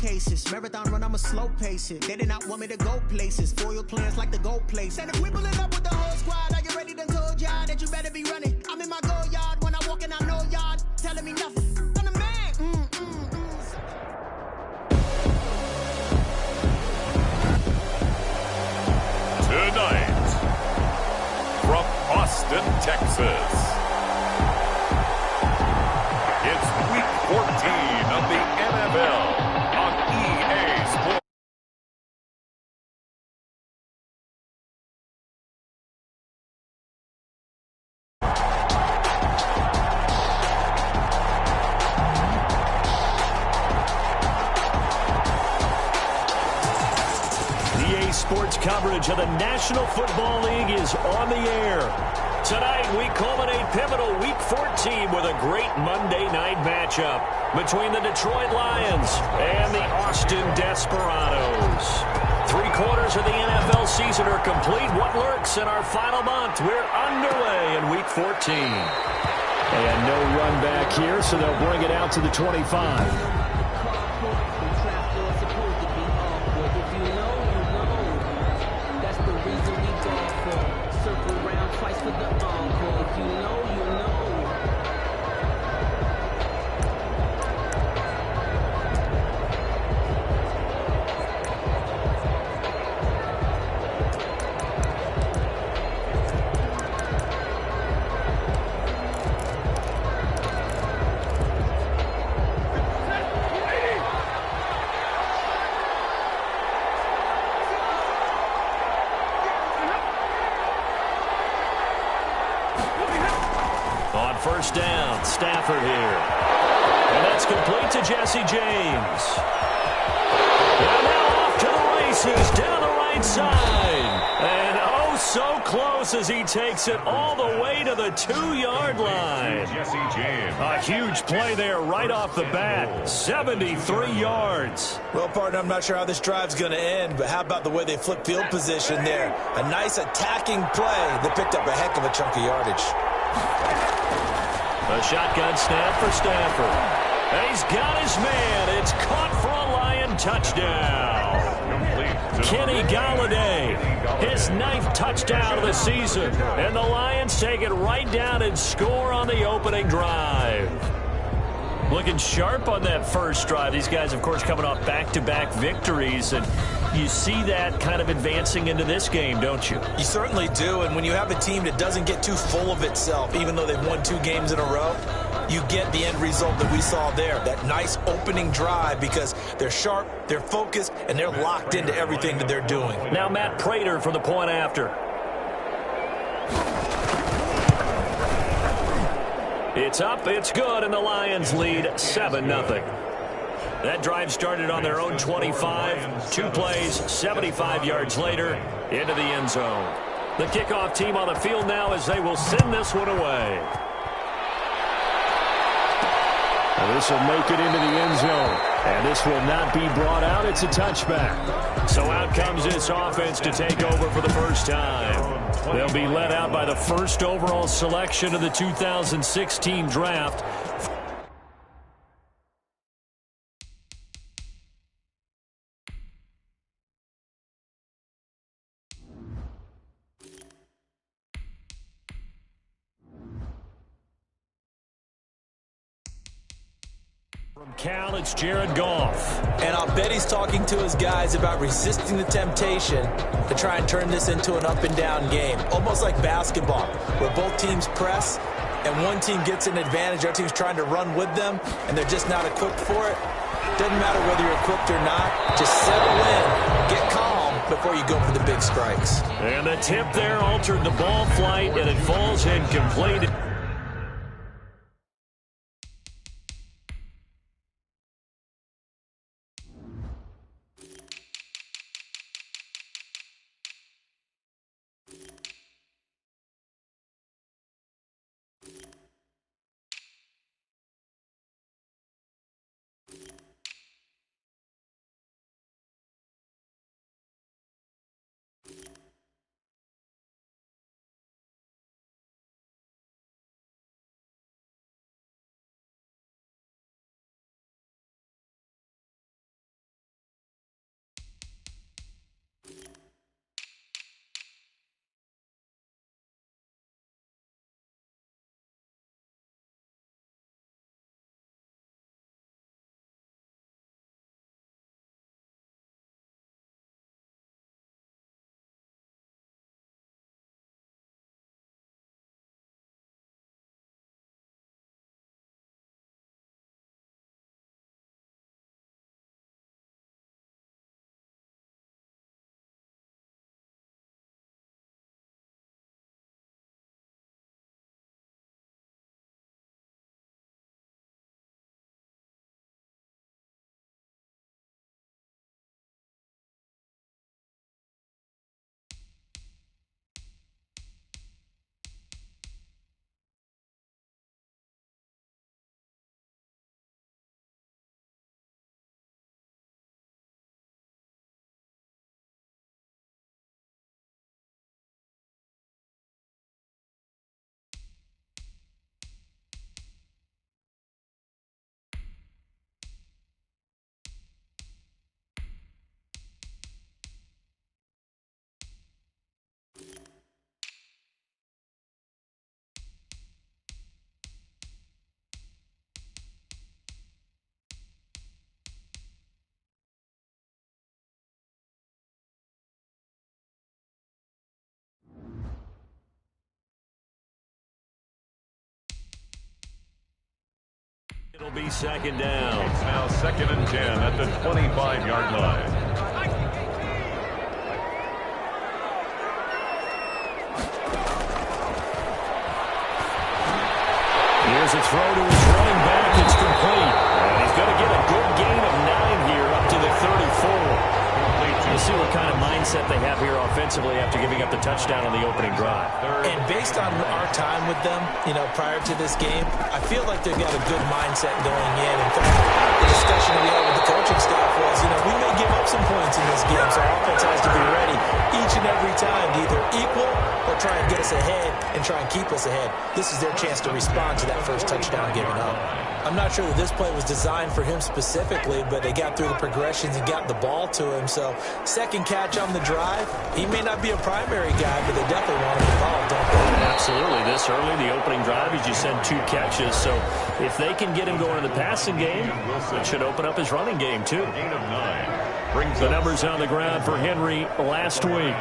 cases. Marathon run, I'ma slow pace it. They did not want me to go places. Foil plans like the gold place. And if we pulling up with the whole squad, are you ready? Done told y'all that you better be running. I'm in my go yard when I walk in, I know y'all telling me nothing. I'm the man. Tonight, from Austin, Texas, it's Week 14 of the NFL on EA Sports. EA Sports coverage of the National Football League is on the air. Tonight, we culminate pivotal Week 14 with a great Monday night matchup between the Detroit Lions and the Austin Desperados. 3 quarters of the NFL season are complete. What lurks in our final month? We're underway in Week 14. And no run back here, so they'll bring it out to the 25. On first down, Stafford here. And that's complete to Jesse James. And now off to the races down the right side. And oh, so close as he takes it all the way to the 2-yard line. Jesse James. A huge play there right off the bat. 73 yards. Well, partner, I'm not sure how this drive's going to end, but how about the way they flip field position there? A nice attacking play that picked up a heck of a chunk of yardage. A shotgun snap for Stafford. And he's got his man. It's caught for a Lion touchdown. Kenny Galladay, his 9th touchdown of the season. And the Lions take it right down and score on the opening drive. Looking sharp on that first drive. These guys, of course, coming off back-to-back victories. And you see that kind of advancing into this game, don't you? You certainly do. And when you have a team that doesn't get too full of itself, even though they've won 2 games in a row, you get the end result that we saw there. That nice opening drive because they're sharp, they're focused, and they're locked into everything that they're doing. Now Matt Prater for the point after. It's up, it's good, and the Lions lead 7-0. That drive started on their own 25. 2 plays, 75 yards later, into the end zone. The kickoff team on the field now as they will send this one away. And this will make it into the end zone. And this will not be brought out. It's a touchback. So out comes this offense to take over for the first time. They'll be led out by the first overall selection of the 2016 draft. From Cal, it's Jared Goff. And I'll bet he's talking to his guys about resisting the temptation to try and turn this into an up-and-down game. Almost like basketball, where both teams press, and one team gets an advantage, the other team's trying to run with them, and they're just not equipped for it. Doesn't matter whether you're equipped or not. Just settle in, get calm before you go for the big strikes. And the tip there altered the ball flight, and it falls incomplete. It'll be second down. It's now 2nd and 10 at the 25-yard line. Here's a throw to his running back. It's complete. And he's going to get a good gain of 9 here up to the 34. We'll see what kind of mindset they have here offensively after giving up the touchdown on the opening drive. And based on our time with them, prior to this game, I feel like they've got a good mindset going in. In fact, the discussion we had with the coaching staff was, we may give up some points in this game, so our offense has to be ready each and every time to either equal or try and get us ahead and try and keep us ahead. This is their chance to respond to that first touchdown given up. I'm not sure that this play was designed for him specifically, but they got through the progressions and got the ball to him. So second catch on the drive. He may not be a primary guy, but they definitely want him involved, don't they? Absolutely. This early, the opening drive, he just sent 2 catches. So if they can get him going in the passing game, it should open up his running game too. Gain of 9. The numbers on the ground for Henry last week.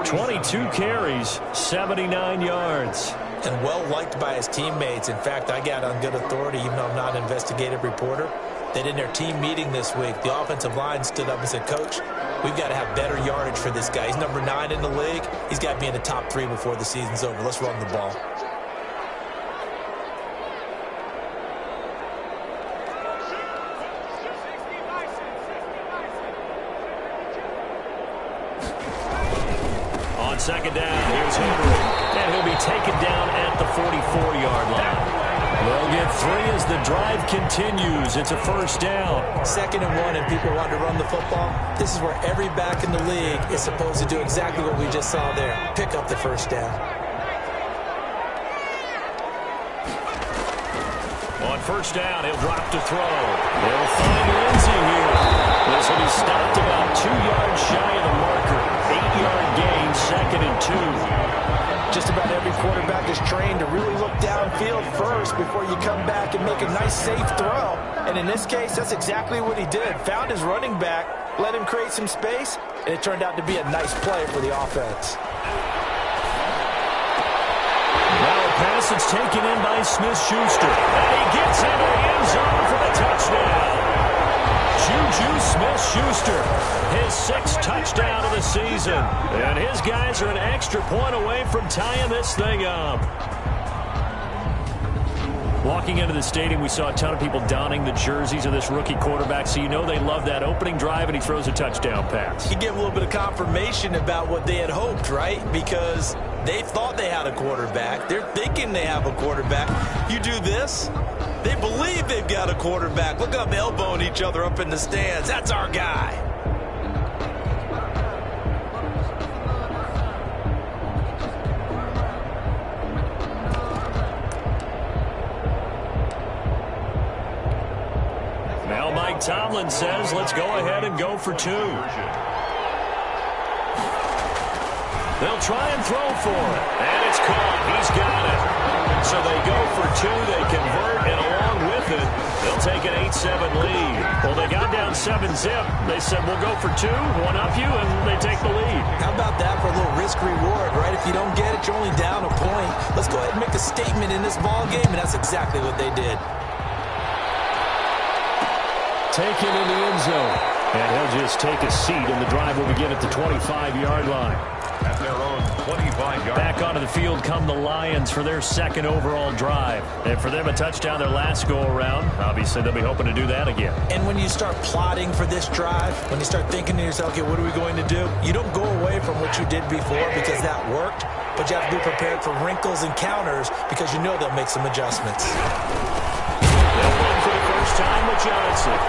22 carries, 79 yards. And well-liked by his teammates. In fact, I got on good authority, even though I'm not an investigative reporter, that in their team meeting this week, the offensive line stood up and said, Coach, we've got to have better yardage for this guy. He's number 9 in the league. He's got to be in the top 3 before the season's over. Let's run the ball. On second down, here's Henry. And he'll be taken down at the 44-yard line. They'll get 3 as the drive continues. It's a first down. 2nd and 1, and people want to run the football. This is where every back in the league is supposed to do exactly what we just saw there. Pick up the first down. On first down, he'll drop to throw. They'll find Lindsey here. This will be stopped about 2 yards shy of the marker. 8-yard gain, 2nd and 2. Just about every quarterback is trained to really look downfield first before you come back and make a nice, safe throw. And in this case, that's exactly what he did. Found his running back, let him create some space, and it turned out to be a nice play for the offense. Now a pass that's taken in by Smith-Schuster. And he gets into the end zone for the touchdown. Juju Smith-Schuster, his 6th touchdown of the season. And his guys are an extra point away from tying this thing up. Walking into the stadium, we saw a ton of people donning the jerseys of this rookie quarterback, so they love that opening drive, and he throws a touchdown pass. You get a little bit of confirmation about what they had hoped, right? Because they thought they had a quarterback. They're thinking they have a quarterback. You do this, they believe they've got a quarterback. Look at them elbowing each other up in the stands. That's our guy. Now Mike Tomlin says, let's go ahead and go for 2. They'll try and throw for it. And it's caught. He's got it. So they go for 2. They convert, and along with it, they'll take an 8-7 lead. Well, they got down 7-zip. They said, we'll go for 2, one up you, and they take the lead. How about that for a little risk-reward, right? If you don't get it, you're only down a point. Let's go ahead and make a statement in this ball game, and that's exactly what they did. Taken in the end zone. And he'll just take a seat, and the drive will begin at the 25-yard line. At their own 25-yard. Back onto the field come the Lions for their 2nd overall drive. And for them, a touchdown their last go-around. Obviously, they'll be hoping to do that again. And when you start plotting for this drive, when you start thinking to yourself, okay, what are we going to do? You don't go away from what you did before because that worked, but you have to be prepared for wrinkles and counters because you know they'll make some adjustments. They'll run for the first time with Johnson.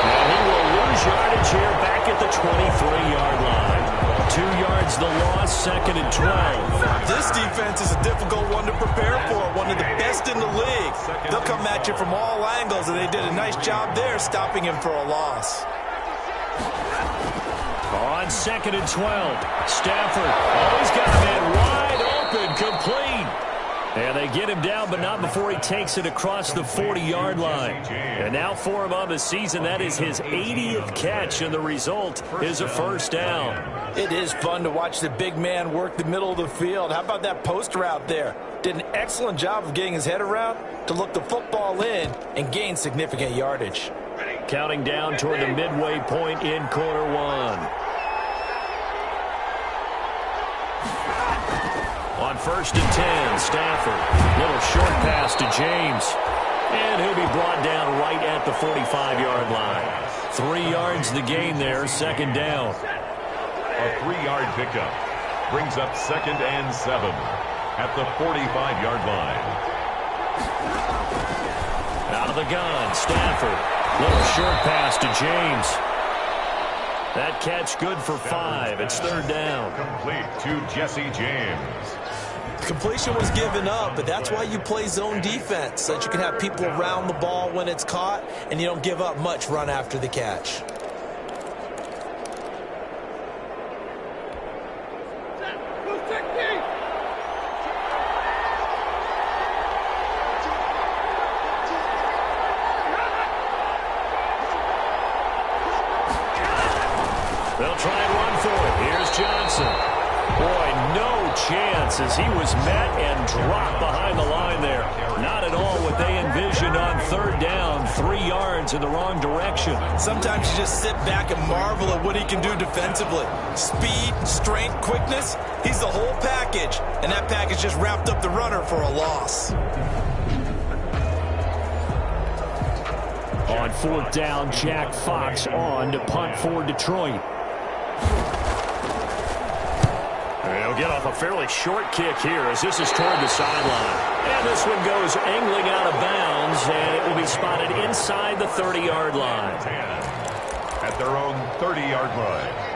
And he will lose yardage here back at the 23-yard line. 2 yards the loss, 2nd and 12. This defense is a difficult one to prepare for, one of the best in the league. They'll come at you from all angles, and they did a nice job there stopping him for a loss. On 2nd and 12, Stafford always got a man wide open, complete. And they get him down, but not before he takes it across the 40-yard line. And now for him on the season, that is his 80th catch, and the result is a first down. It is fun to watch the big man work the middle of the field. How about that post route there? Did an excellent job of getting his head around to look the football in and gain significant yardage. Counting down toward the midway point in quarter one. On 1st and 10, Stafford. Little short pass to James. And he'll be brought down right at the 45-yard line. 3 yards the gain there, second down. A 3-yard pickup brings up 2nd and 7 at the 45-yard line. Out of the gun, Stafford. Little short pass to James. That catch good for 5. It's 3rd down. Complete to Jesse James. Completion was given up, but that's why you play zone defense, so that you can have people around the ball when it's caught, and you don't give up much run after the catch. They'll try and run for it. Here's Johnson. Boy, no chance as he was met and dropped behind the line there. Not at all what they envisioned on 3rd down. 3 yards in the wrong direction. Sometimes you just sit back and marvel at what he can do defensively. Speed, strength, quickness, he's the whole package. And that package just wrapped up the runner for a loss. On 4th down, Jack Fox on to punt for Detroit. He'll get off a fairly short kick here as this is toward the sideline. And this one goes angling out of bounds, and it will be spotted inside the 30-yard line. At their own 30-yard line.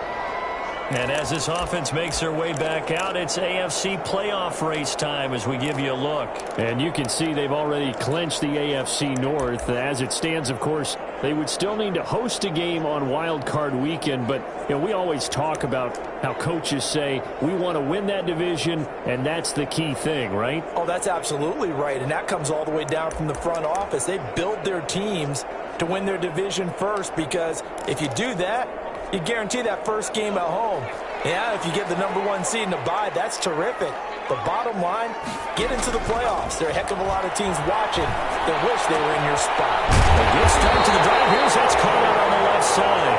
And as this offense makes their way back out, it's AFC playoff race time as we give you a look. And you can see they've already clinched the AFC North. As it stands, of course, they would still need to host a game on Wild Card Weekend. But you know, we always talk about how coaches say we want to win that division, and that's the key thing, right? Oh, that's absolutely right. And that comes all the way down from the front office. They build their teams to win their division first, because if you do that, you guarantee that first game at home. Yeah, if you get the #1 seed in a bye, that's terrific. The bottom line, get into the playoffs. There are a heck of a lot of teams watching that wish they were in your spot. A good start to the drive. Here's that's caught out on the left side.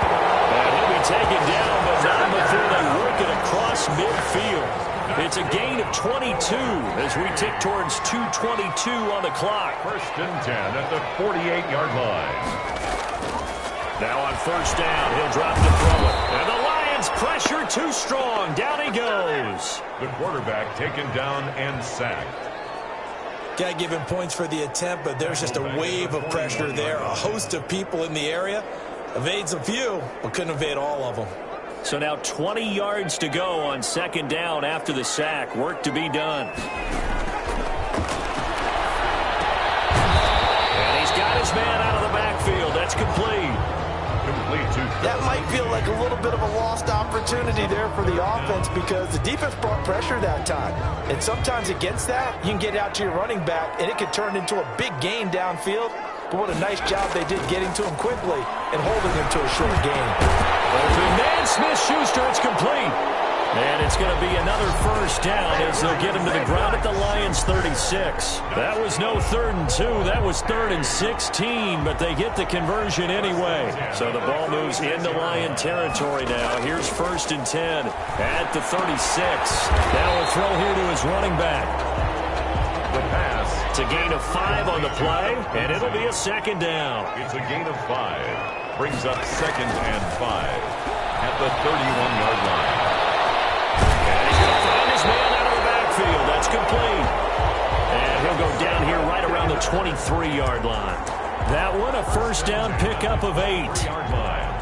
And he'll be taken down, but not before they work it across midfield. It's a gain of 22 as we tick towards 2:22 on the clock. 1st and 10 at the 48-yard line. Now on 1st down, he'll drop to throw it. And the Lions pressure too strong. Down he goes. The quarterback taken down and sacked. Got to give him points for the attempt, but there's just a wave of pressure there. A host of people in the area. Evades a few, but couldn't evade all of them. So now 20 yards to go on 2nd down after the sack. Work to be done. And he's got his man out of the backfield. That's complete. That might feel like a little bit of a lost opportunity there for the offense, because the defense brought pressure that time. And sometimes against that, you can get out to your running back, and it could turn into a big gain downfield. But what a nice job they did getting to him quickly and holding him to a short gain. Open man, Smith-Schuster, it's complete. And it's going to be another 1st down as they'll get him to the ground at the Lions' 36. That was no 3rd and 2. That was 3rd and 16, but they get the conversion anyway. So the ball moves into Lion territory now. Here's 1st and 10 at the 36. Now a throw here to his running back. The pass. It's a gain of 5 on the play, and it'll be a 2nd down. It's a gain of 5. Brings up 2nd and 5 at the 31-yard line. Man out of the backfield. That's complete. And he'll go down here right around the 23-yard line. That one a 1st down pickup of 8. Yard line.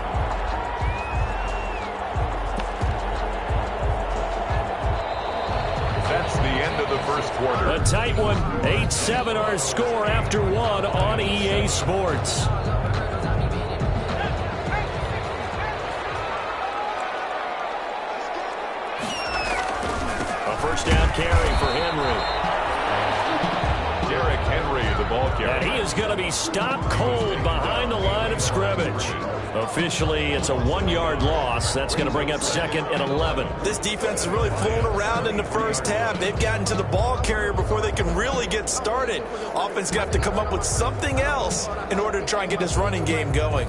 That's the end of the 1st quarter. A tight one. 8-7 our score after 1 on EA Sports. First down carry for Henry. the ball carrier. And he is going to be stopped cold behind the line of scrimmage. Officially, it's a 1-yard loss. That's going to bring up 2nd and 11. This defense is really flown around in the first half. They've gotten to the ball carrier before they can really get started. Offense got to come up with something else in order to try and get this running game going.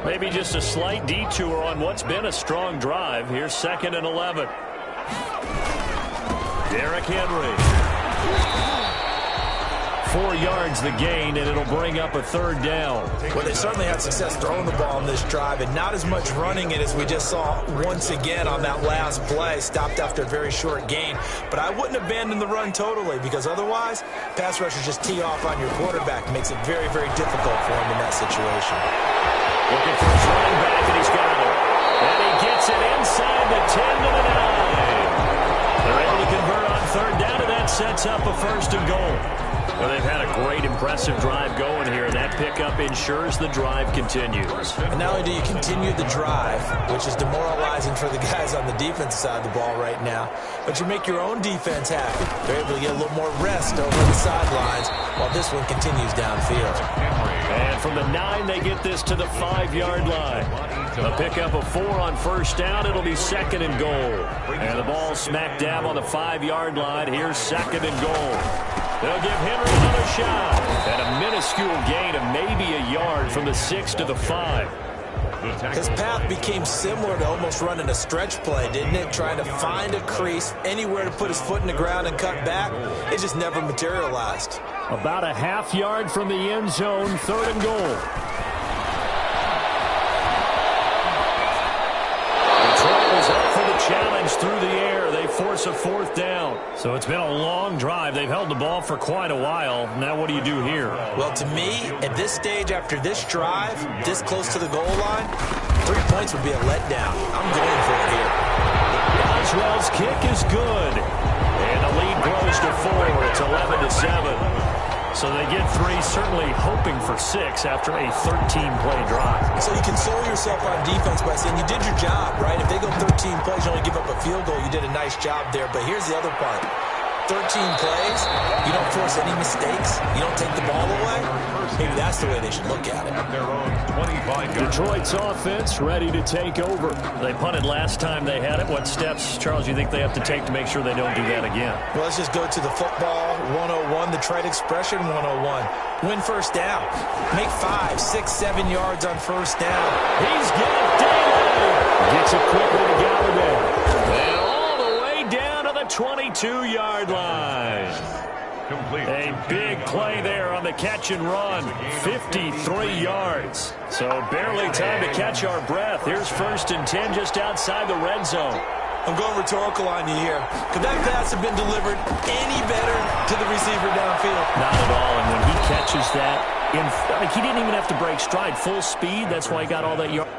Maybe just a slight detour on what's been a strong drive. Here's 2nd and 11. Derrick Henry. 4 yards the gain, and it'll bring up a 3rd down. Well, they certainly had success throwing the ball on this drive, and not as much running it as we just saw once again on that last play. Stopped after a very short gain. But I wouldn't abandon the run totally, because otherwise, pass rushers just tee off on your quarterback. It makes it very, very difficult for him in that situation. Looking for his running back, and he's got it. And he gets it inside the 10 to the 9. They're able to convert on 3rd down, and that sets up a 1st and goal. Well, they've had a great, impressive drive going here, and that pickup ensures the drive continues. And not only do you continue the drive, which is demoralizing for the guys on the defensive side of the ball right now, but you make your own defense happy. They're able to get a little more rest over the sidelines while this one continues downfield. And from the 9, they get this to the 5-yard line. A pickup of 4 on 1st down. It'll be 2nd and goal. And the ball smack dab on the 5-yard line. Here's 2nd and goal. They'll give Henry another shot. And a minuscule gain of maybe a yard from the 6 to the 5. His path became similar to almost running a stretch play, didn't it? Trying to find a crease, anywhere to put his foot in the ground and cut back. It just never materialized. About a half yard from the end zone, 3rd and goal. Detroit was up for the challenge through the air. They force a 4th down. So it's been a long drive. They've held the ball for quite a while. Now what do you do here? Well, to me, at this stage, after this drive, this close to the goal line, 3 points would be a letdown. I'm going for it here. Oswell's kick is good. And the lead grows to 4. It's 11-7. So they get 3, certainly hoping for 6 after a 13-play drive. So you console yourself on defense by saying you did your job, right? If they go 13 plays, you only give up a field goal, you did a nice job there. But here's the other part. 13 plays, you don't force any mistakes, you don't take the ball away. Maybe that's the way they should look at it. Detroit's offense ready to take over. They punted last time they had it. What steps, Charles, do you think they have to take to make sure they don't do that again? Well, let's just go to the football 101, the trade expression 101. Win 1st down. Make 5, 6, 7 yards on 1st down. He's got Daly. Gets it quickly to Gallagher. And all the way down to the 22-yard line. A big play there on the catch and run. 53 yards. So barely time to catch our breath. Here's 1st and 10 just outside the red zone. I'm going rhetorical on you here. Could that pass have been delivered any better to the receiver downfield? Not at all. And when he catches that, he didn't even have to break stride. Full speed. That's why he got all that yard.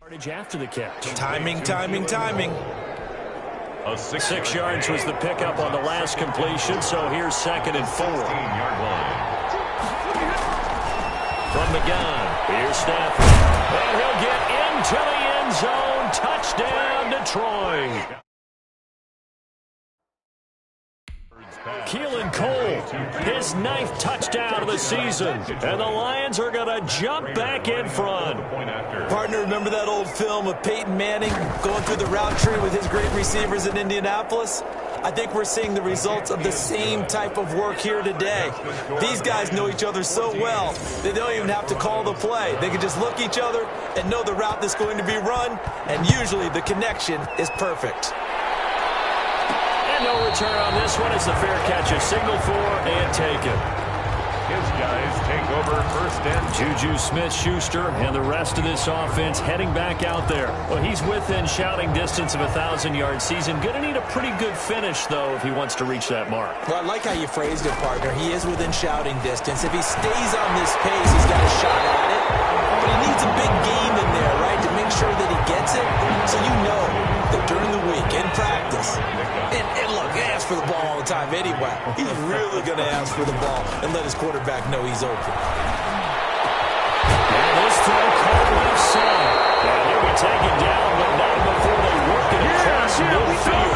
After the catch. Timing, timing, timing. 6 yards was the pickup on the last completion, so here's 2nd and 4. 16-yard line. From the gun, here's Stafford. And he'll get into the end zone. Touchdown, Detroit. Keelan Cole, his 9th touchdown of the season. And the Lions are going to jump back in front. Partner, remember that old film of Peyton Manning going through the route tree with his great receivers in Indianapolis? I think we're seeing the results of the same type of work here today. These guys know each other so well, they don't even have to call the play. They can just look each other and know the route that's going to be run, and usually the connection is perfect. And no return on this one. It's a fair catch, a signal for and taken. His guys take over 1st and Juju Smith-Schuster and the rest of this offense heading back out there. Well, he's within shouting distance of a 1,000-yard season. Going to need a pretty good finish, though, if he wants to reach that mark. Well, I like how you phrased it, partner. He is within shouting distance. If he stays on this pace, he's got a shot at it. But he needs a big game in there, right, to make sure that he gets it. So you know that during the week, in practice, and look, he asks for the ball all the time anyway. He's really going to ask for the ball and let his quarterback know he's open. And this throw caught left side. And he'll be taken down, but not before they work it across midfield.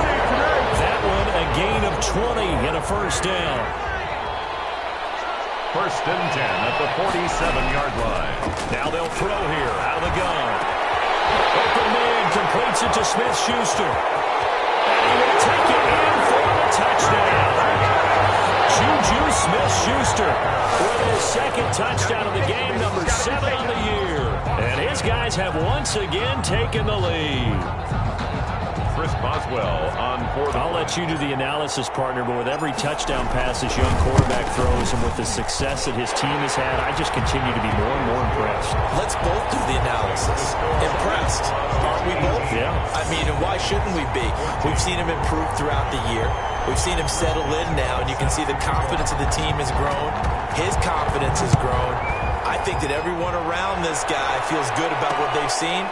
That one a gain of 20 and a 1st down. 1st and 10 at the 47-yard line. Now they'll throw here out of the gun. Open man completes it to Smith-Schuster. And he will take it in for the touchdown. Juju Smith-Schuster with his 2nd touchdown of the game, number 7 on the year. And his guys have once again taken the lead. Chris Boswell on 4th. I'll let you do the analysis, partner, but with every touchdown pass this young quarterback throws and with the success that his team has had, I just continue to be more and more impressed. Let's both do the analysis. Impressed. Aren't we both? Yeah. I mean, and why shouldn't we be? We've seen him improve throughout the year. We've seen him settle in now, and you can see the confidence of the team has grown. His confidence has grown. I think that everyone around this guy feels good about what they've seen.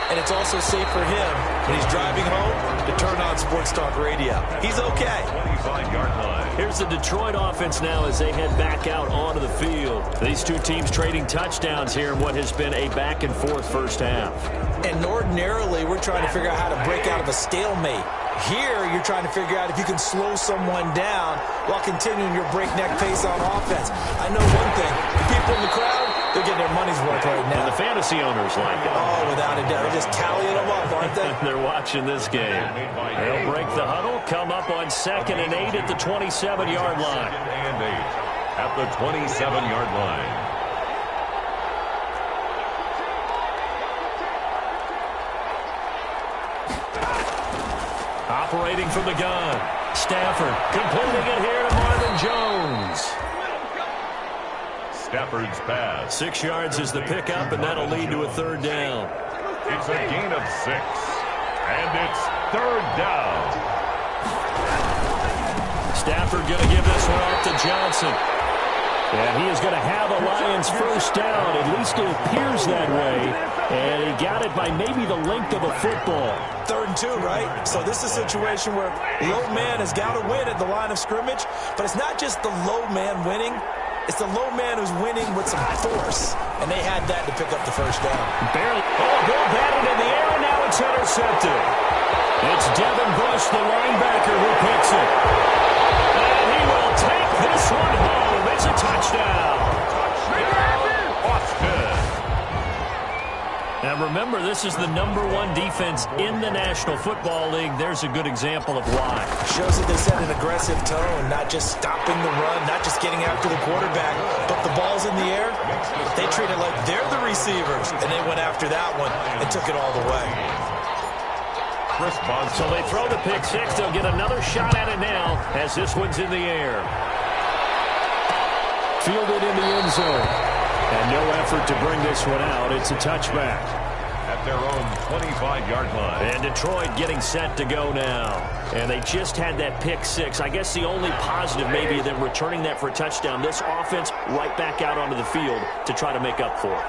And it's also safe for him when he's driving home to turn on Sports Talk Radio. He's okay. 25-yard line. Here's the Detroit offense now as they head back out onto the field. These two teams trading touchdowns here in what has been a back-and-forth 1st half. And ordinarily, we're trying to figure out how to break out of a stalemate. Here, you're trying to figure out if you can slow someone down while continuing your breakneck pace on offense. I know one thing. The people in the crowd, they're getting their money's worth right now. And the fantasy owners like it. Oh, without a doubt. They're just tallying them up, aren't they? They're watching this game. They'll break the huddle, come up on 2nd and 8 at the 27-yard line. 2nd and 8 at the 27-yard line. Operating from the gun. Stafford completing it here to Marvin Jones. Stafford's pass. 6 yards is the pickup, and that'll lead to a 3rd down. It's a gain of 6. And it's 3rd down. Stafford going to give this one off to Johnson. And he is going to have a Lions 1st down. At least it appears that way. And he got it by maybe the length of a football. 3rd and 2, right? So this is a situation where low man has got to win at the line of scrimmage. But it's not just the low man winning. It's the low man who's winning with some force. And they had that to pick up the 1st down. Barely. Oh, ball batted in the air, and now it's intercepted. It's Devin Bush, the linebacker, who picks it. And he will take this one home. It's a touchdown. Now remember, this is the #1 defense in the National Football League. There's a good example of why. Shows that they set an aggressive tone, not just stopping the run, not just getting after the quarterback, but the ball's in the air. They treat it like they're the receivers, and they went after that one and took it all the way. So they throw the pick 6. They'll get another shot at it now as this one's in the air. Fielded in the end zone. And no effort to bring this one out. It's a touchback. At their own 25-yard line. And Detroit getting set to go now. And they just had that pick 6. I guess the only positive maybe them returning that for a touchdown. This offense right back out onto the field to try to make up for it.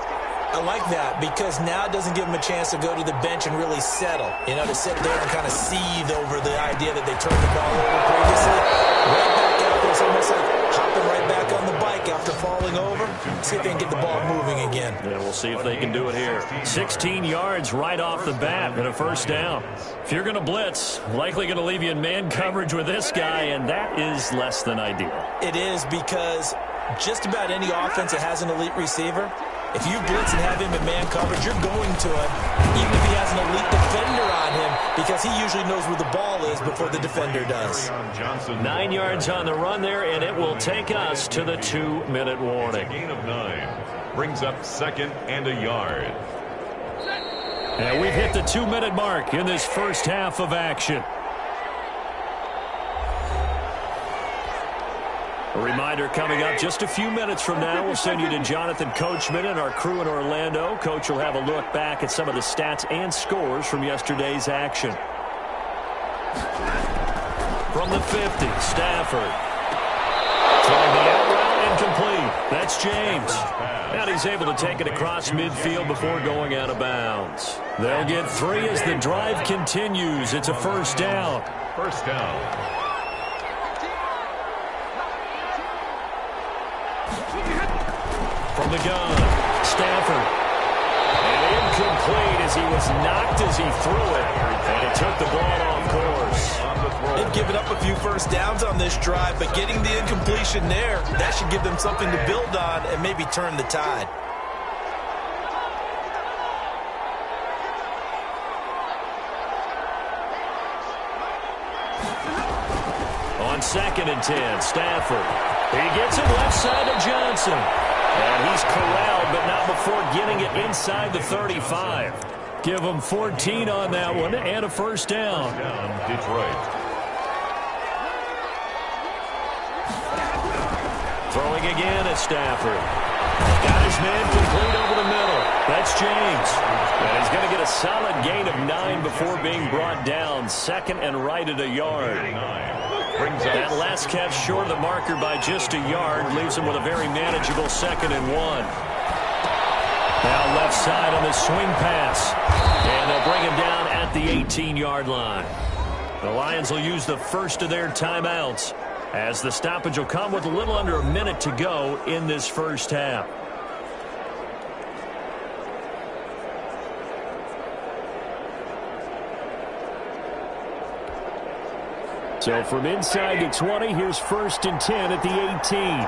I like that because now it doesn't give them a chance to go to the bench and really settle. You know, to sit there and kind of seethe over the idea that they turned the ball over previously. Right back out there, it's almost like hopping right back on the bike after falling over. See if they can get the ball moving again. Yeah, we'll see if they can do it here. 16 yards right off the bat and a first down. If you're going to blitz, likely going to leave you in man coverage with this guy, and that is less than ideal. It is because just about any offense that has an elite receiver, if you blitz and have him in man coverage, you're going to him, even if he has an elite defender on him, because he usually knows where the ball is before the defender does. 9 yards on the run there, and it will take us to the 2-minute warning. Gain of 9 brings up 2nd and a yard. And we've hit the 2-minute mark in this first half of action. A reminder coming up just a few minutes from now, we'll send you to Jonathan Coachman and our crew in Orlando. Coach will have a look back at some of the stats and scores from yesterday's action. From the 50, Stafford. Throwing the out route incomplete. That's James. And he's able to take it across midfield before going out of bounds. They'll get 3 as the drive continues. It's a first down. First down. From the gun, Stafford. And incomplete as he was knocked as he threw it. And he took the ball off course. They've given up a few first downs on this drive, but getting the incompletion there, that should give them something to build on and maybe turn the tide. On 2nd and 10, Stafford. He gets it left side to Johnson. And he's corralled, but not before getting it inside the 35. Give him 14 on that one and a first down. Detroit. Throwing again at Stafford. Got his man complete over the middle. That's James. And he's going to get a solid gain of 9 before being brought down. 2nd and right at a yard. That last catch short of the marker by just a yard leaves him with a very manageable 2nd and 1. Now left side on the swing pass. And they'll bring him down at the 18-yard line. The Lions will use the first of their timeouts as the stoppage will come with a little under a minute to go in this first half. So from inside the 20, here's 1st and 10 at the 18.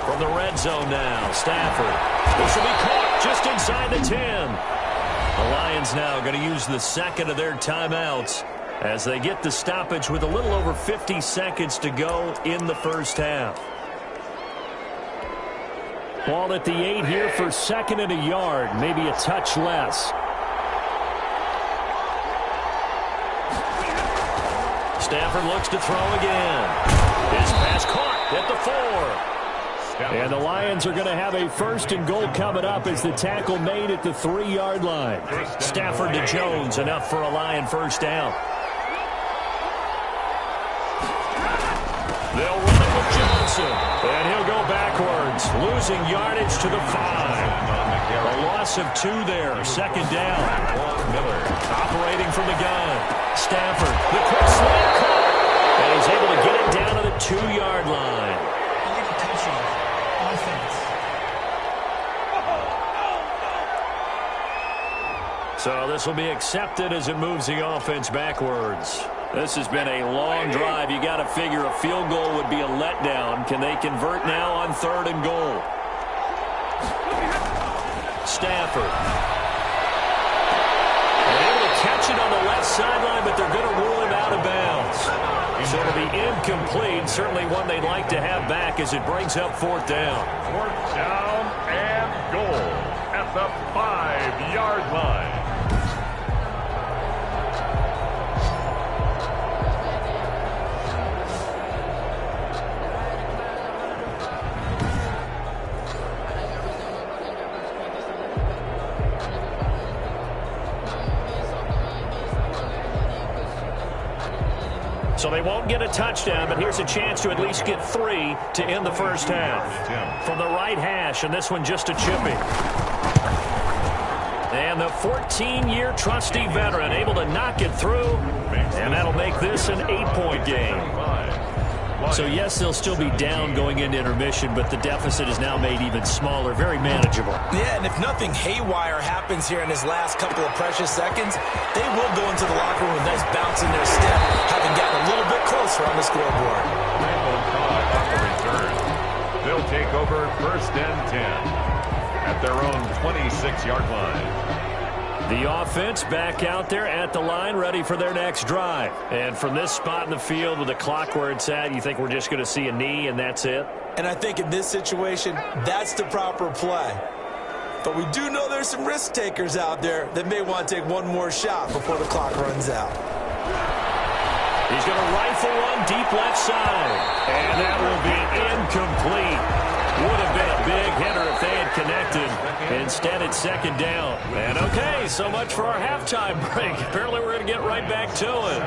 From the red zone now, Stafford. This will be caught just inside the 10. The Lions now going to use the 2nd of their timeouts as they get the stoppage with a little over 50 seconds to go in the first half. Ball at the 8 here for 2nd and a yard, maybe a touch less. Stafford looks to throw again. His pass caught at the 4. And the Lions are going to have a 1st and goal coming up as the tackle made at the 3-yard line. Stafford to Jones, enough for a Lion first down. They'll run it with Johnson, and he'll go backwards, losing yardage to the 5. A loss of 2 there, 2nd down. Miller operating from the gun. Stafford, the quick slant caught, and he's able to get it down to the 2-yard line. So this will be accepted as it moves the offense backwards. This has been a long drive. You got to figure a field goal would be a letdown. Can they convert now on 3rd and goal? Stafford. They're able to catch it on the left sideline, but they're going to rule him out of bounds. So it'll be incomplete. Certainly one they'd like to have back as it brings up 4th down. 4th down and goal at the 5-yard line. So they won't get a touchdown, but here's a chance to at least get 3 to end the first half. From the right hash, and this one just a chippy. And the 14-year trusty veteran able to knock it through, and that'll make this an 8-point game. So, yes, they'll still be down going into intermission, but the deficit is now made even smaller, very manageable. Yeah, and if nothing haywire happens here in his last couple of precious seconds, they will go into the locker room with a nice bounce in their step, having gotten a little bit closer on the scoreboard. They'll take over 1st and 10 at their own 26-yard line. The offense back out there at the line, ready for their next drive. And from this spot in the field with the clock where it's at, you think we're just going to see a knee and that's it? And I think in this situation, that's the proper play. But we do know there's some risk takers out there that may want to take one more shot before the clock runs out. He's going to rifle one deep left side. And that will be incomplete. Would have been a big hitter if they had connected. Instead, it's 2nd down. And okay, so much for our halftime break. Apparently, we're going to get right back to it.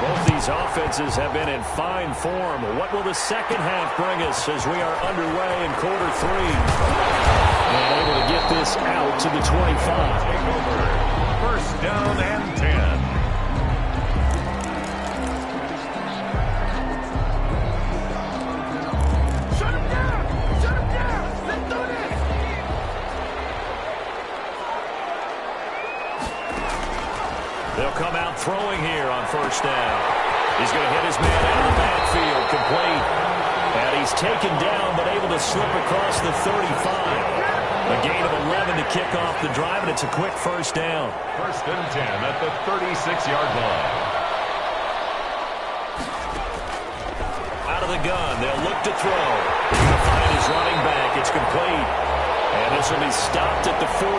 Both these offenses have been in fine form. What will the second half bring us as we are underway in quarter 3? And able to get this out to the 25. 1st down and 10. They'll come out throwing here on 1st down. He's going to hit his man out of the backfield, complete. And he's taken down, but able to slip across the 35. A gain of 11 to kick off the drive, and it's a quick 1st down. 1st and 10 at the 36-yard line. Out of the gun, they'll look to throw. He's going to find his running back. It's complete. And this will be stopped at the 44.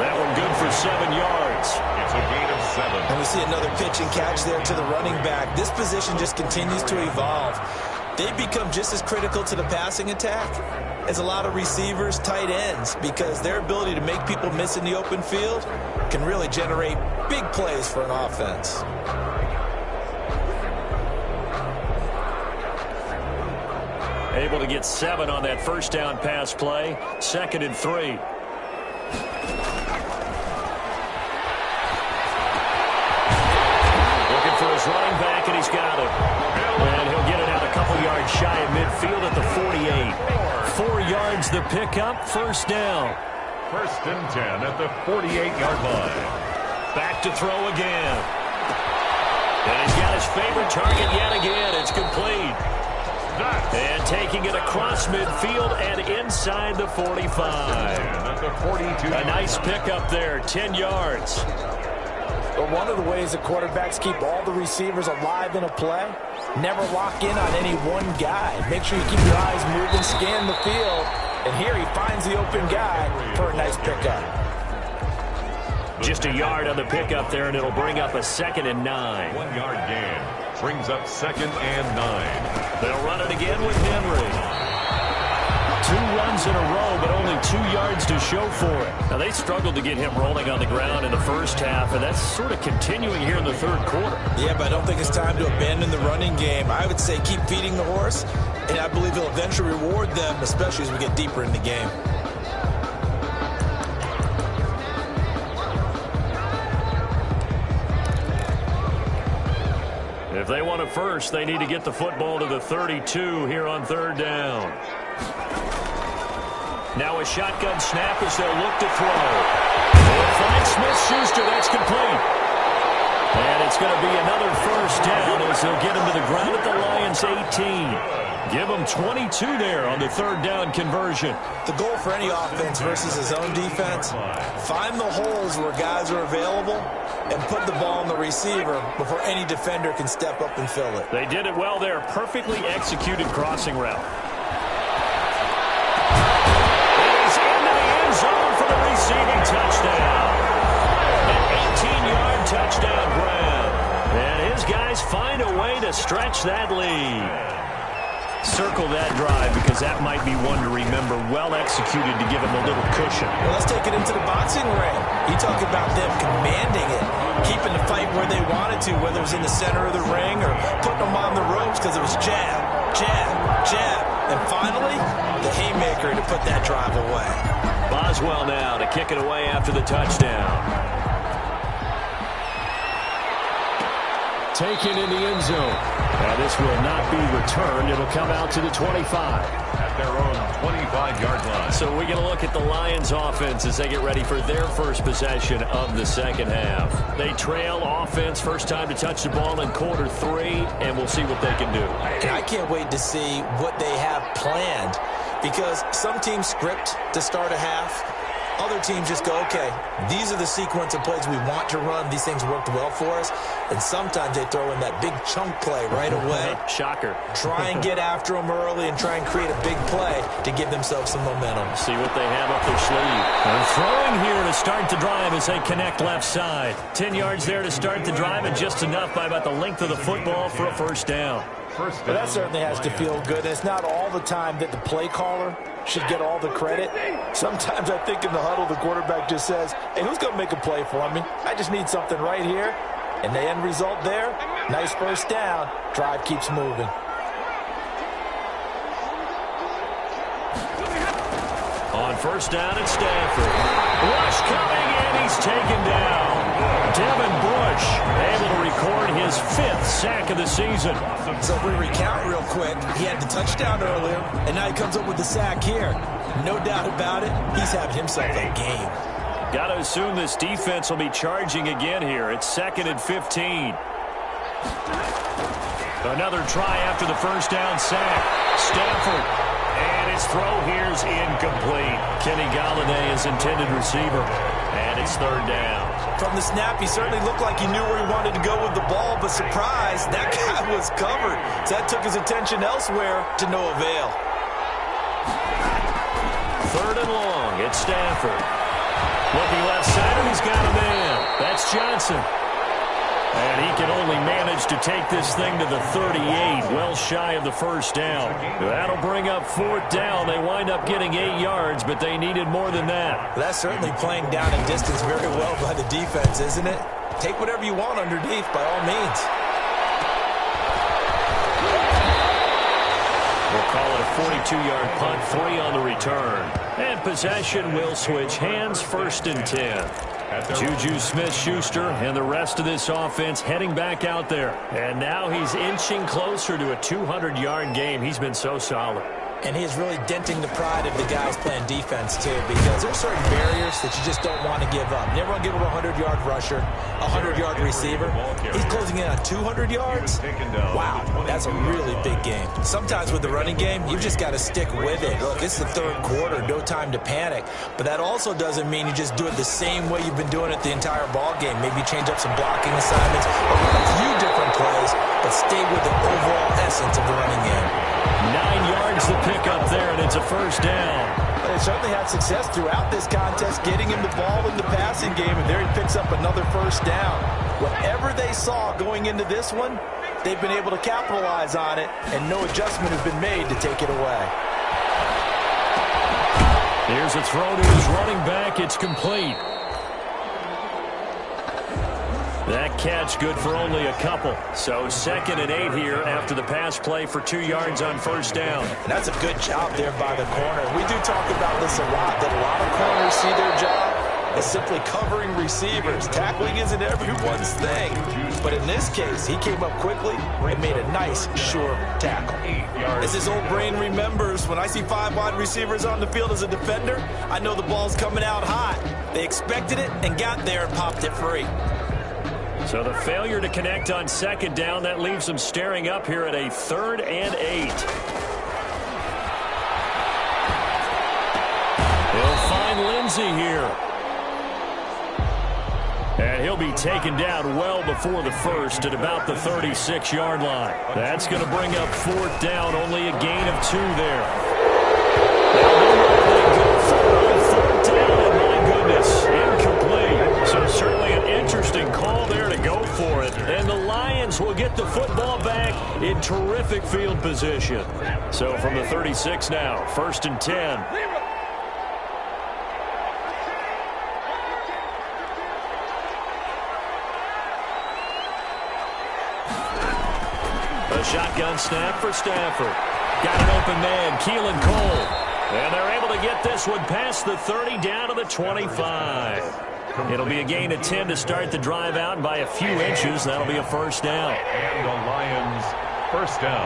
That one good for 7 yards. It's a gain of 7. And we see another pitch and catch there to the running back. This position just continues to evolve. They become just as critical to the passing attack as a lot of receivers, tight ends, because their ability to make people miss in the open field can really generate big plays for an offense. Able to get 7 on that 1st down pass play. 2nd and 3. Looking for his running back, and he's got it. And he'll get it out a couple yards shy of midfield at the 48. 4 yards the pickup, 1st down. 1st and 10 at the 48-yard line. Back to throw again. And he's got his favorite target yet again. It's complete. And taking it across midfield and inside the 45. A nice pickup there, 10 yards. But one of the ways that quarterbacks keep all the receivers alive in a play, never lock in on any one guy. Make sure you keep your eyes moving, scan the field, and here he finds the open guy for a nice pickup. Just a yard on the pickup there, and it'll bring up a 2nd and 9. 1-yard gain brings up 2nd and 9. They'll run it again with Henry. 2 runs in a row, but only 2 yards to show for it. Now, they struggled to get him rolling on the ground in the first half, and that's sort of continuing here in the 3rd quarter. Yeah, but I don't think it's time to abandon the running game. I would say keep feeding the horse, and I believe he'll eventually reward them, especially as we get deeper in the game. If they want it first, they need to get the football to the 32 here on 3rd down. Now a shotgun snap as they'll look to throw. They'll find Smith-Schuster. That's complete. And it's going to be another 1st down as they'll get him to the ground at the Lions' 18. Give him 22 there on the 3rd down conversion. The goal for any offense versus his own defense, find the holes where guys are available and put the ball on the receiver before any defender can step up and fill it. They did it well there. Perfectly executed crossing route. He's into the end zone for the receiving touchdown. An 18-yard touchdown grab. And his guys find a way to stretch that lead. Circle that drive because that might be one to remember. Well executed to give him a little cushion. Well, let's take it into the boxing ring. You talk about them commanding it, keeping the fight where they wanted to, whether it was in the center of the ring or putting them on the ropes because it was jab, jab, jab. And finally, the haymaker to put that drive away. Boswell now to kick it away after the touchdown. Taken in the end zone. Now this will not be returned. It'll come out to the 25. At their own 25-yard line. So we're going to look at the Lions offense as they get ready for their first possession of the second half. They trail offense, first time to touch the ball in quarter 3, and we'll see what they can do. And I can't wait to see what they have planned, because some teams script to start a half. Other teams just go, okay, these are the sequence of plays we want to run. These things worked well for us. And sometimes they throw in that big chunk play right away. Shocker. Try and get after them early and try and create a big play to give themselves some momentum. See what they have up their sleeve. They're throwing here to start the drive as they connect left side. 10 yards there to start the drive, and just enough by about the length of the football for a first down. Well, that certainly has to feel good. And it's not all the time that the play caller should get all the credit. Sometimes I think in the huddle, the quarterback just says, hey, who's going to make a play for me? I just need something right here. And the end result there, nice first down. Drive keeps moving. On first down at Stanford. Rush coming, and he's taken down. Devin Bush able to record his 5th sack of the season. So if we recount real quick, he had the touchdown earlier, and now he comes up with the sack here. No doubt about it, he's having himself a game. Got to assume this defense will be charging again here. It's 2nd and 15. Another try after the first down sack. Stanford. And his throw here's incomplete. Kenny Galladay is intended receiver. And it's 3rd down. From the snap, he certainly looked like he knew where he wanted to go with the ball, but surprise, that guy was covered. So that took his attention elsewhere to no avail. 3rd and long at Stanford. Looking left side, and he's got a man. That's Johnson. And he can only manage to take this thing to the 38, well shy of the first down. That'll bring up 4th down. They wind up getting 8 yards, but they needed more than that. That's certainly playing down and distance very well by the defense, isn't it? Take whatever you want underneath, by all means. We'll call it a 42-yard punt, 3 on the return. And possession will switch hands, 1st and 10. Juju Smith-Schuster and the rest of this offense heading back out there. And now he's inching closer to a 200-yard game. He's been so solid. And he's really denting the pride of the guys playing defense, too, because there's certain barriers that you just don't want to give up. You never want to give up a 100-yard rusher, a 100-yard receiver. He's closing in on 200 yards. Wow, that's a really big game. Sometimes with the running game, you've just got to stick with it. Look, it's the 3rd quarter, no time to panic. But that also doesn't mean you just do it the same way you've been doing it the entire ball game. Maybe change up some blocking assignments or run a few different plays, but stay with the overall essence of the running game. 9 yards to pick up there, and it's a 1st down. They certainly had success throughout this contest, getting him the ball in the passing game, and there he picks up another 1st down. Whatever they saw going into this one, they've been able to capitalize on it, and no adjustment has been made to take it away. Here's a throw to his running back. It's complete. That catch good for only a couple. So 2nd and 8 here after the pass play for 2 yards on 1st down. And that's a good job there by the corner. We do talk about this a lot, that a lot of corners see their job as simply covering receivers. Tackling isn't everyone's thing. But in this case, he came up quickly and made a nice, sure tackle. As his old brain remembers, when I see 5 wide receivers on the field as a defender, I know the ball's coming out hot. They expected it and got there and popped it free. So the failure to connect on 2nd down, that leaves them staring up here at a 3rd and 8. They'll find Lindsey here. And he'll be taken down well before the 1st at about the 36-yard line. That's going to bring up 4th down, only a gain of 2 there. Third down, and my goodness, incomplete. So certainly an interesting call there to go for it. And the Lions will get the football back. It terrific field position. So from the 36 now, 1st and 10. A shotgun snap for Stafford. Got an open man, Keelan Cole. And they're able to get this one past the 30 down to the 25. It'll be a gain of 10 to start the drive out, and by a few inches, that'll be a first down. And the Lions, first down.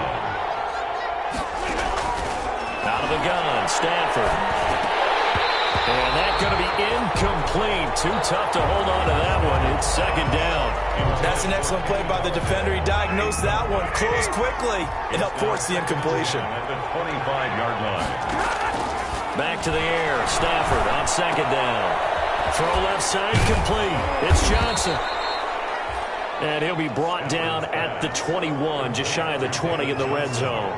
Out of the gun, Stafford. And that's going to be incomplete. Too tough to hold on to that one. It's 2nd down. That's an excellent play by the defender. He diagnosed that one, closed quickly, and helped force the incompletion. At the 25-yard line. Back to the air, Stafford on 2nd down. Throw left side complete. It's Johnson. And he'll be brought down at the 21, just shy of the 20 in the red zone.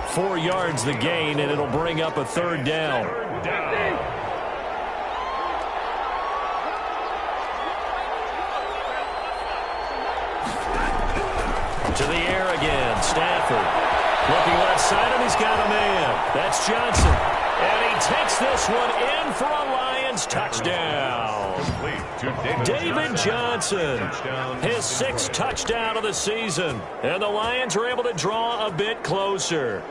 4 yards the gain, and it'll bring up a 3rd down. To the air again, Stafford. Looking left side, and he's got a man. That's Johnson. And he takes this one in for a Lions touchdown. David Johnson, his 6th touchdown of the season. And the Lions are able to draw a bit closer.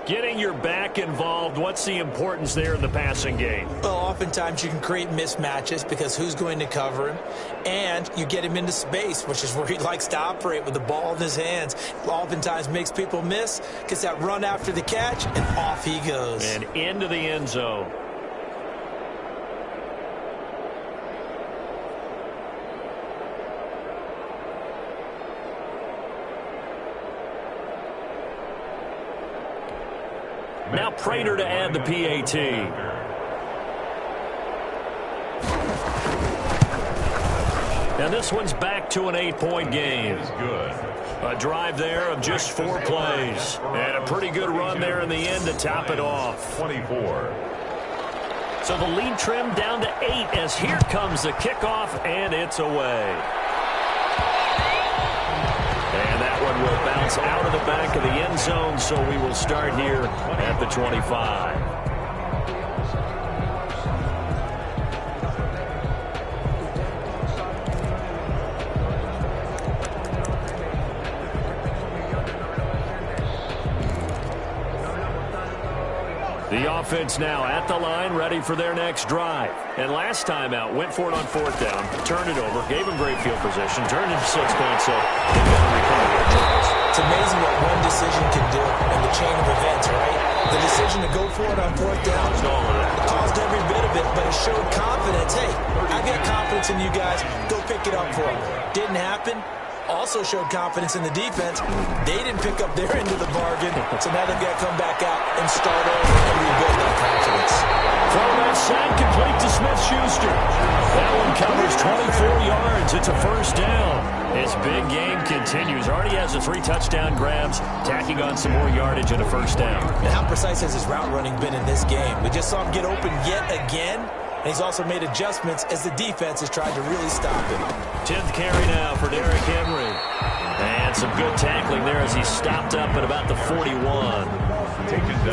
Getting your back involved, what's the importance there in the passing game? Well, oftentimes you can create mismatches because who's going to cover him? And you get him into space, which is where he likes to operate with the ball in his hands. Oftentimes makes people miss, gets that run after the catch, and off he goes. And into the end zone. Now Prater to add the PAT. And this one's back to an 8-point game. A drive there of just 4 plays. And a pretty good run there in the end to top it off. 24. So the lead trimmed down to 8 as here comes the kickoff, and it's away. And that one will bounce out of the back of the end zone, so we will start here at the 25. The offense now at the line, ready for their next drive. And last time out, went for it on 4th down, turned it over, gave him great field position, turned it to 6 points, so they've got to recover their drives. It's amazing what one decision can do in the chain of events, right? The decision to go for it on 4th down, it caused every bit of it, but it showed confidence. Hey, I've got confidence in you guys. Go pick it up for them. Didn't happen. Also showed confidence in the defense. They didn't pick up their end of the bargain, so now they've got to come back out and start over and rebuild that confidence. Throw that side complete to Smith-Schuster. That one covers 24 yards. It's a first down. His big game continues. Already has the 3 touchdown grabs, tacking on some more yardage and a first down. And how precise has his route running been in this game? We just saw him get open yet again. And he's also made adjustments as the defense has tried to really stop him. 10th carry now for Derrick Henry. And some good tackling there as he stopped up at about the 41.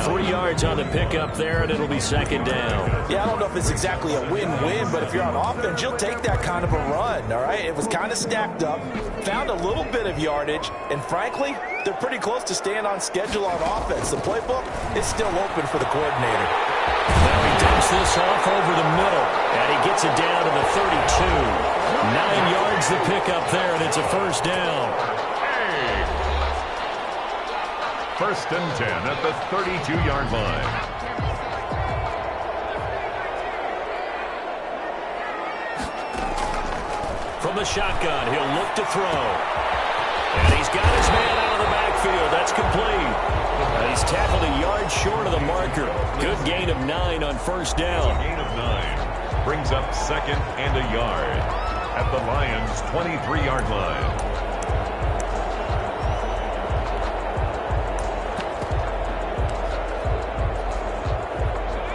3 yards on the pickup there, and it'll be 2nd down. Yeah, I don't know if it's exactly a win-win, but if you're on offense, you'll take that kind of a run, all right? It was kind of stacked up, found a little bit of yardage, and frankly, they're pretty close to staying on schedule on offense. The playbook is still open for the coordinator. Now he dumps this off over the middle, and he gets it down to the 32. 9 yards the pickup there, and it's a first down. First and 10 at the 32-yard line. From the shotgun, he'll look to throw. And he's got his man out of the backfield. That's complete. And he's tackled a yard short of the marker. Good gain of 9 on first down. Gain of 9 brings up 2nd and a yard at the Lions' 23-yard line.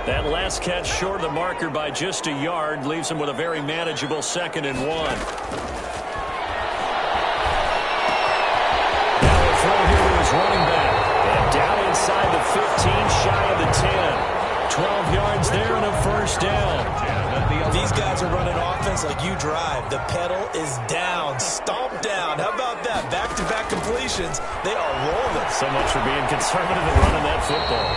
That last catch short of the marker by just a yard leaves him with a very manageable 2nd and 1. Now a throw here 10. 12 yards there and a first down. These guys are running offense like you drive. The pedal is down, stomp down. How about that? Back-to-back completions. They are rolling. So much for being conservative and running that football.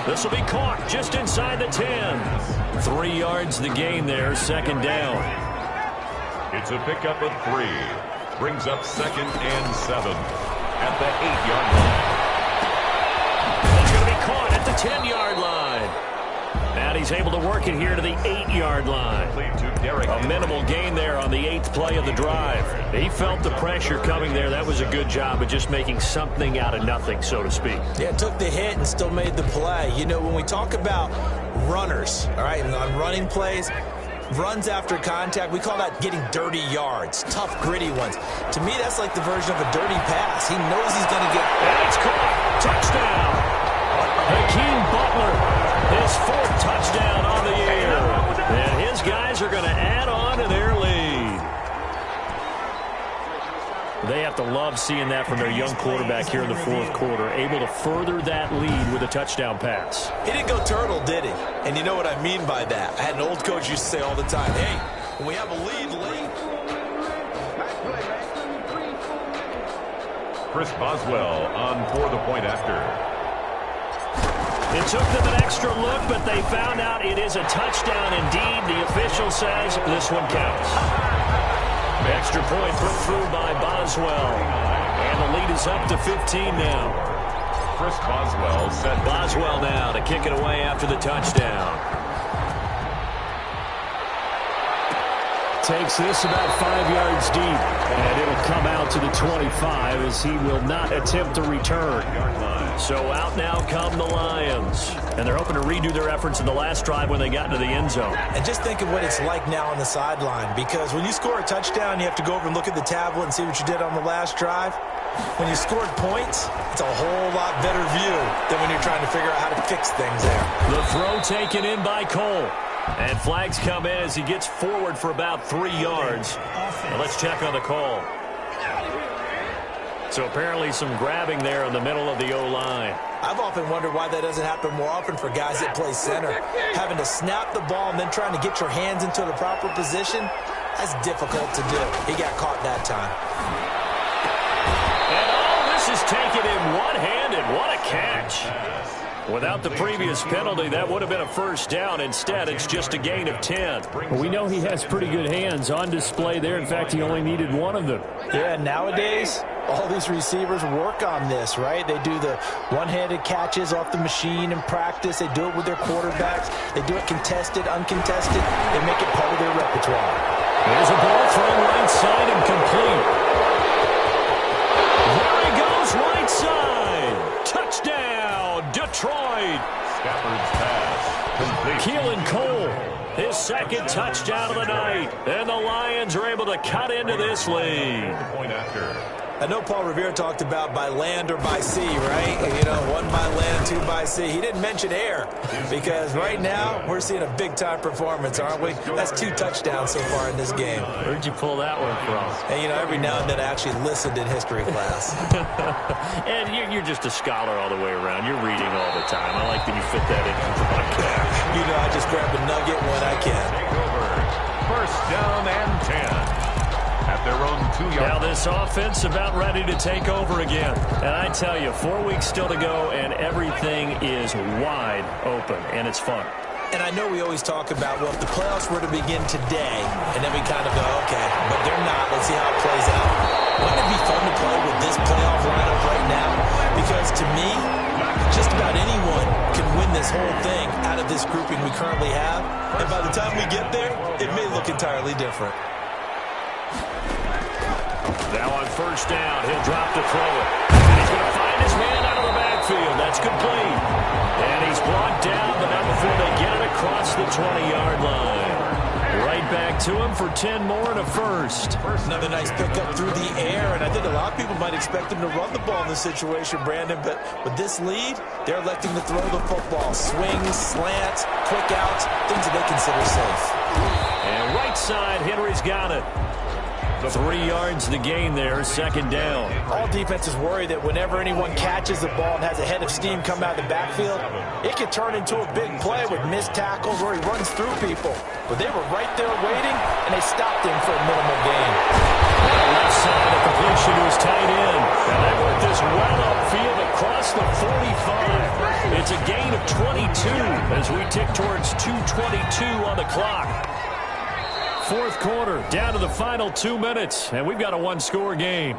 This will be caught just inside the 10. 3 yards the gain there, second down. It's a pickup of 3. Brings up second and 7 at the 8-yard line. That's going to be caught at the 10-yard line. And he's able to work it here to the 8-yard line. A minimal gain there on the 8th play of the drive. He felt the pressure coming there. That was a good job of just making something out of nothing, so to speak. Yeah, took the hit and still made the play. You know, when we talk about runners, all right, and on running plays, runs after contact, we call that getting dirty yards, tough, gritty ones. To me, that's like the version of a dirty pass. He knows he's going to get... And it's caught. Touchdown. Hakeem Butler, his 4th touchdown on the year. And his guys are going to add on to their lead. They have to love seeing that from their young quarterback here in the 4th quarter, able to further that lead with a touchdown pass. He didn't go turtle, did he? And you know what I mean by that. I had an old coach used to say all the time, hey, when we have a lead late. Chris Boswell on for the point after. It took them an extra look, but they found out it is a touchdown indeed. The official says this one counts. Extra point put through by Boswell. And the lead is up to 15 now. Chris Boswell set. Boswell now to kick it away after the touchdown. Takes this about 5 yards deep. And it'll come out to the 25 as he will not attempt to return. So out now come the Lions. And they're hoping to redo their efforts in the last drive when they got into the end zone. And just think of what it's like now on the sideline. Because when you score a touchdown, you have to go over and look at the tablet and see what you did on the last drive. When you scored points, it's a whole lot better view than when you're trying to figure out how to fix things there. The throw taken in by Cole. And flags come in as he gets forward for about 3 yards. Now let's check on the call. So apparently some grabbing there in the middle of the O-line. I've often wondered why that doesn't happen more often for guys that play center. Having to snap the ball and then trying to get your hands into the proper position, that's difficult to do. He got caught that time. And all this is taken in one-handed. What a catch. Without the previous penalty, that would have been a first down. Instead, it's just a gain of 10. Well, we know he has pretty good hands on display there. In fact, he only needed one of them. Yeah, nowadays, all these receivers work on this, right? They do the one-handed catches off the machine in practice. They do it with their quarterbacks. They do it contested, uncontested. They make it part of their repertoire. There's a ball thrown right side and complete. There he goes, right side. Touchdown, Detroit. Stafford's pass complete. Keelan Cole, his second touchdown of the night. And the Lions are able to cut into this lead. Point after. I know Paul Revere talked about by land or by sea, right? You know, 1 by land, 2 by sea. He didn't mention air because right now we're seeing a big-time performance, aren't we? That's 2 touchdowns so far in this game. Where'd you pull that one from? And, you know, every now and then I actually listened in history class. And you're just a scholar all the way around. You're reading all the time. I like that you fit that into the podcast. You know, I just grab a nugget when I can. Take over. First down and 10. At their own 2-yard. Now this offense about ready to take over again. And I tell you, 4 weeks still to go, and everything is wide open, and it's fun. And I know we always talk about, well, if the playoffs were to begin today, and then we kind of go, okay, but they're not. Let's see how it plays out. Wouldn't it be fun to play with this playoff lineup right now? Because to me, just about anyone can win this whole thing out of this grouping we currently have. And by the time we get there, it may look entirely different. Now on first down, he'll drop to throw it. And he's going to find his man out of the backfield. That's complete. And he's blocked down, but not before they get it across the 20-yard line. Right back to him for 10 more and a first. Another nice pickup through the air, and I think a lot of people might expect him to run the ball in this situation, Brandon, but with this lead, they're electing to throw the football. Swings, slants, quick outs, things that they consider safe. And right side, Henry's got it. 3 yards to gain there, second down. All defenses worry that whenever anyone catches the ball and has a head of steam come out of the backfield, it can turn into a big play with missed tackles where he runs through people. But they were right there waiting, and they stopped him for a minimal gain. Left side, a completion to his tight end. And they work this well upfield across the 45. It's a gain of 22 as we tick towards 2:22 on the clock. Fourth quarter, down to the final 2 minutes, and we've got a one-score game.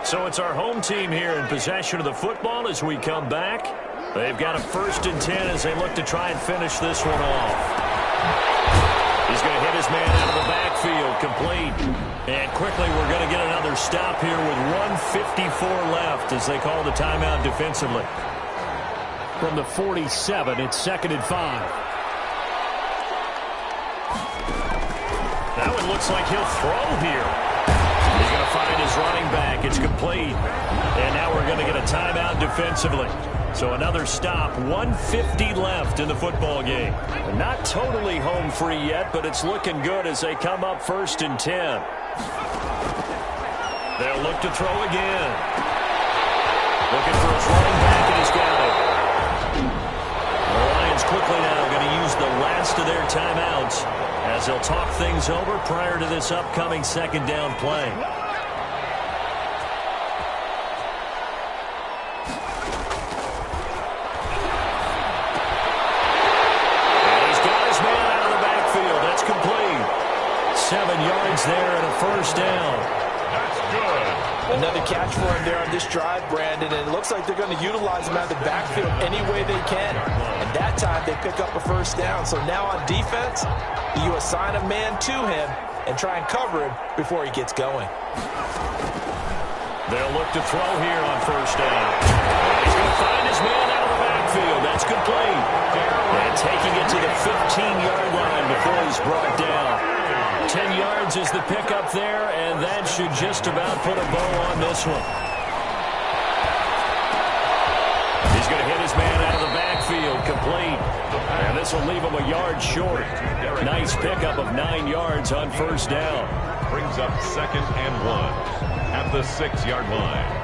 So it's our home team here in possession of the football as we come back. They've got a 1st and 10 as they look to try and finish this one off. He's going to hit his man out of the backfield, complete. And quickly we're going to get another stop here with 1:54 left as they call the timeout defensively. From the 47, it's 2nd and 5. That one looks like he'll throw here. He's going to find his running back. It's complete. And now we're going to get a timeout defensively. So another stop, 1:50 left in the football game. They're not totally home free yet, but it's looking good as they come up 1st and 10. They'll look to throw again. Looking for his running back, and he's got it. The Lions quickly now going to use the last of their timeouts as they'll talk things over prior to this upcoming 2nd down play. There and a 1st down. That's good. Another catch for him there on this drive, Brandon, and it looks like they're going to utilize him out of the backfield any way they can. And that time they pick up a 1st down. So now on defense, you assign a man to him and try and cover him before he gets going. They'll look to throw here on 1st down. He's going to find his man out of the backfield. That's complete. And taking it to the 15-yard line before he's brought down. 10 yards is the pickup there, and that should just about put a bow on this one. He's going to hit his man out of the backfield, complete. And this will leave him a yard short. Nice pickup of 9 yards on 1st down. Brings up 2nd and 1 at the 6-yard line.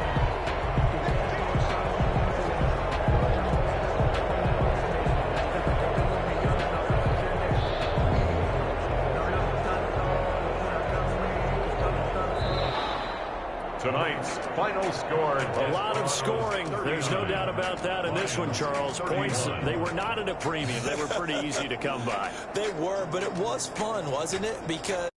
Tonight's final score. A lot of scoring. There's no doubt about that in this one, Charles. Points, they were not at a premium. They were pretty easy to come by. They were, but it was fun, wasn't it? Because